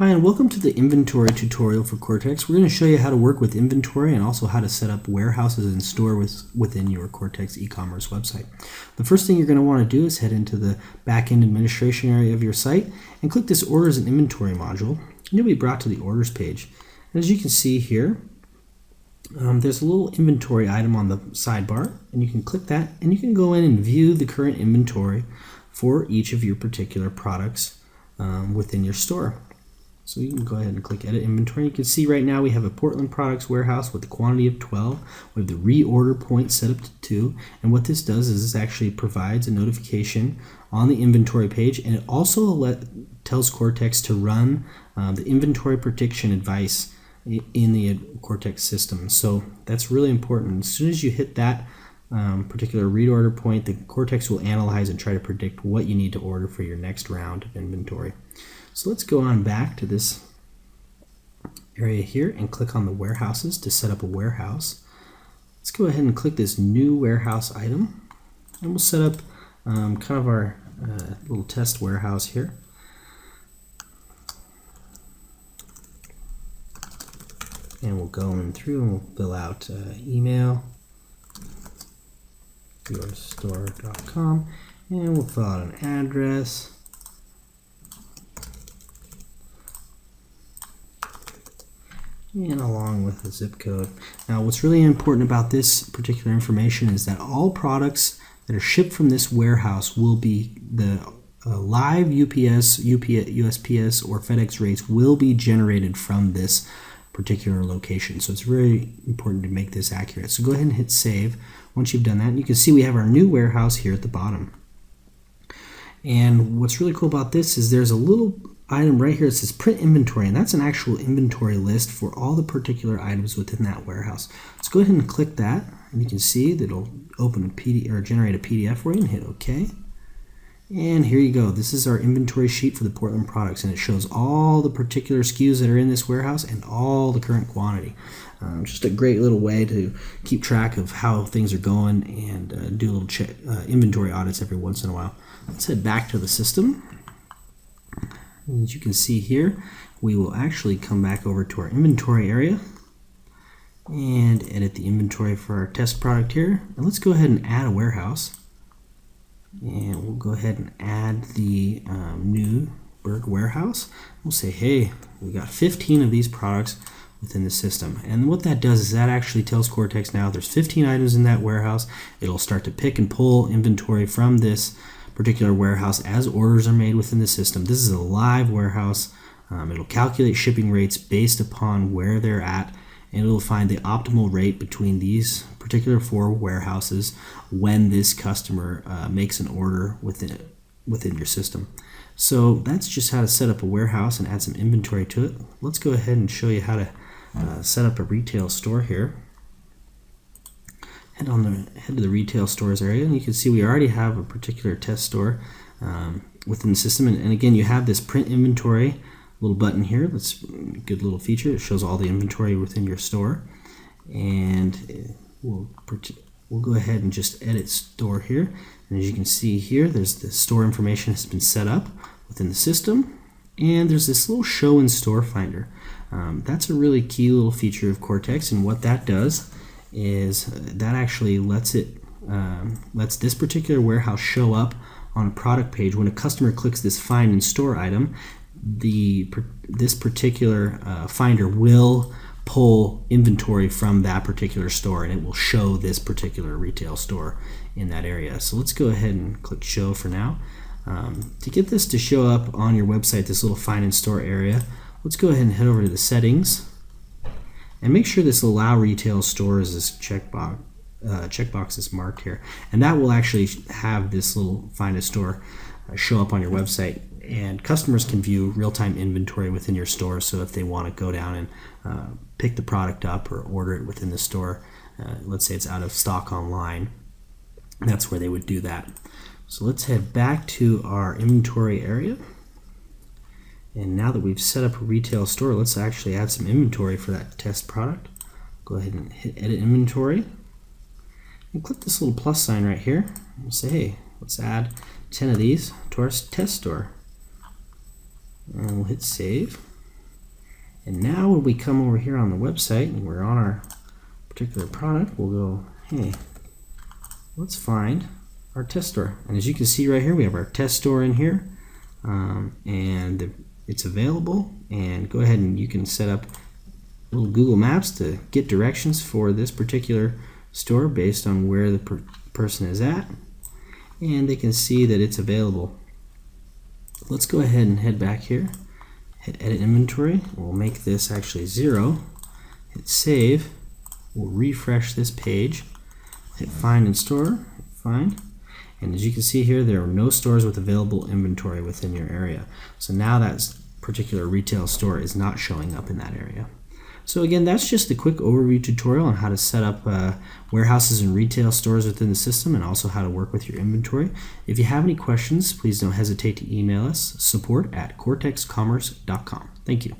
Hi, and welcome to the inventory tutorial for Cortex. We're going to show you how to work with inventory and also how to set up warehouses and store within your Cortex e-commerce website. The first thing you're going to want to do is head into the back-end administration area of your site and click this Orders and Inventory module, and you'll be brought to the Orders page. And as you can see here, there's a little inventory item on the sidebar, and you can click that and you can go in and view the current inventory for each of your particular products within your store. So you can go ahead and click Edit Inventory. You can see right now we have a Portland Products warehouse with a quantity of 12. We have the reorder point set up to 2. And what this does is this actually provides a notification on the inventory page, and it also tells Cortex to run the inventory prediction advice in the Cortex system. So that's really important. As soon as you hit that particular reorder point, the Cortex will analyze and try to predict what you need to order for your next round of inventory. So let's go on back to this area here and click on the warehouses to set up a warehouse. Let's go ahead and click this new warehouse item, and we'll set up kind of our little test warehouse here. And we'll go in through and we'll fill out email, yourstore.com, and we'll fill out an address. And along with the zip code. Now what's really important about this particular information is that all products that are shipped from this warehouse will be the live UPS, USPS, or FedEx rates will be generated from this particular location. So it's very important to make this accurate. So go ahead and hit save once you've done that. And you can see we have our new warehouse here at the bottom. And what's really cool about this is there's a little item right here that says print inventory, and that's an actual inventory list for all the particular items within that warehouse. Let's go ahead and click that, and you can see that it'll open a PDF or generate a PDF for you, and hit OK. And here you go. This is our inventory sheet for the Portland products, and it shows all the particular SKUs that are in this warehouse and all the current quantity. Just a great little way to keep track of how things are going and do little inventory audits every once in a while. Let's head back to the system. As you can see here, we will actually come back over to our inventory area and edit the inventory for our test product here. And let's go ahead and add a warehouse. And we'll go ahead and add the Newburgh warehouse. We'll say, hey, we got 15 of these products within the system. And what that does is that actually tells Cortex now there's 15 items in that warehouse. It'll start to pick and pull inventory from this particular warehouse as orders are made within the system. This is a live warehouse. It'll calculate shipping rates based upon where they're at, and it'll find the optimal rate between these particular 4 warehouses when this customer makes an order within your system. So that's just how to set up a warehouse and add some inventory to it. Let's go ahead and show you how to set up a retail store here. Head to the retail stores area, and you can see we already have a particular test store within the system. And again, you have this print inventory little button here. That's a good little feature. It shows all the inventory within your store. And we'll go ahead and just edit store here. And as you can see here, there's the store information has been set up within the system. And there's this little show in store finder. That's a really key little feature of Cortex, and what that does is that actually lets this particular warehouse show up on a product page. When a customer clicks this find and store item, this particular finder will pull inventory from that particular store, and it will show this particular retail store in that area. So let's go ahead and click show for now. To get this to show up on your website, this little find and store area, let's go ahead and head over to the settings. And make sure this allow retail stores is checkbox is marked here, and that will actually have this little find a store show up on your website, and customers can view real-time inventory within your store. So if they want to go down and pick the product up or order it within the store, let's say it's out of stock online, that's where they would do that. So let's head back to our inventory area. And now that we've set up a retail store, let's actually add some inventory for that test product. Go ahead and hit edit inventory. And click this little plus sign right here. And say, hey, let's add 10 of these to our test store. And we'll hit save. And now when we come over here on the website and we're on our particular product, we'll go, hey, let's find our test store. And as you can see right here, we have our test store in here, and it's available. And go ahead and you can set up little Google Maps to get directions for this particular store based on where the person is at, and they can see that it's available. Let's go ahead and head back here, hit edit inventory. We'll make this actually 0, hit save. We'll refresh this page, hit find and store, find, and as you can see here, there are no stores with available inventory within your area. So now that particular retail store is not showing up in that area. So again, that's just a quick overview tutorial on how to set up warehouses and retail stores within the system, and also how to work with your inventory. If you have any questions, please don't hesitate to email us, support@cortexcommerce.com. Thank you.